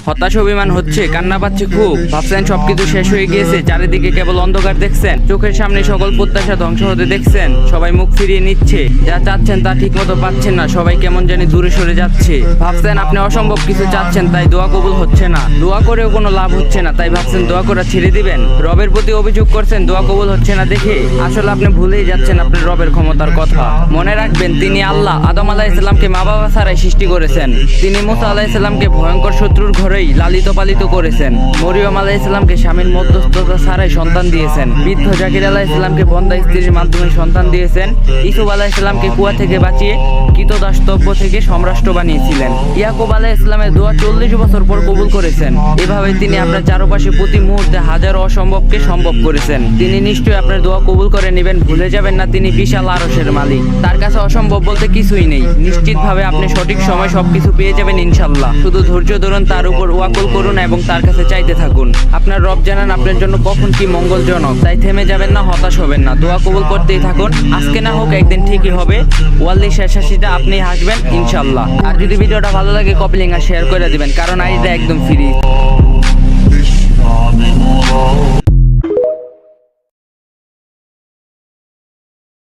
হতাশ অভিমান হচ্ছে, কান্না পাচ্ছে খুব, ভাবছেন সবকিছু শেষ হয়ে গিয়েছে, চারিদিকে কেবল অন্ধকার দেখছেন, চোখের সামনে সকল প্রত্যাশা ধ্বংস হতে দেখছেন, সবাই মুখ ফিরিয়ে নিচ্ছে, যা চাচ্ছেন তা ঠিক মতো পাচ্ছেন না, সবাই কেমন জানি দূরে সরে যাচ্ছে। ভাবছেন আপনি অসম্ভব কিছু চাচ্ছেন, তাই দোয়া কবুল হচ্ছে না, দোয়া করেও কোনো লাভ হচ্ছে না, তাই ভাবছেন দোয়া করা ছেড়ে দিবেন। রবের প্রতি অভিযোগ করছেন দোয়া কবুল হচ্ছে না দেখে, আসলে আপনি ভুলেই যাচ্ছেন আপনার রবের ক্ষমতার কথা। মনে রাখবেন তিনি আল্লাহ। আদম আলাইহিসসালামকে মা বাবা ছাড়াই সৃষ্টি করেছেন। তিনি মুসা আলাইহিসসালামকে ভয়ঙ্কর শত্রুর ঘরেই লালিত পালিত করেছেন। মরিয়ম আলাইহিসসালামকে স্বামীর মধ্যস্থতা ছাড়াই সন্তান দিয়েছেন। বৃদ্ধ জাকির আলাইহিসসালামকে বন্দা স্ত্রীর মাধ্যমে সন্তান দিয়েছেন। ইসুফ আলাইহিসসালামকে কুয়া থেকে বাঁচিয়ে কৃতদাসত্ব থেকে সম্রাষ্ট্র বানিয়েছিলেন। ইয়াকুব আলাইহিসসালামের দোয়া 40 বছর পর কবুল করেছেন। এভাবে তিনি আপনার চারপাশে প্রতি মুহূর্তে হাজারো অসম্ভবকে সম্ভব করেছেন। তিনি নিশ্চয়ই আপনার দোয়া কবুল করে নেবেন। ভুলে যাবেন না তিনি বিশাল আরশের মালিক। তার কাছে অসম্ভব বলতে কিছুই নেই। নিশ্চিতভাবে আপনি সঠিক সময় সবকিছু পেয়ে যাবেন ইনশাআল্লাহ। শুধু ধৈর্য ধরুন, তার উপর ওয়াকুল করুন এবং তার কাছে চাইতে থাকুন। আপনার রব জানেন আপনার জন্য কখন কি মঙ্গলজনক, তাই থেমে যাবেন না, হতাশ হবেন না, দোয়া কবুল করতেই থাকুন। আজকে না হোক একদিন ঠিকই হবে। ওয়াল্লি শেষ হাসিটা আপনি হাসবেন ইনশাআল্লাহ। আর যদি ভিডিওটা ভালো লাগে কপি লিঙ্ক আর শেয়ার করে দিবেন, কারণ আইডিটা একদম ফ্রি।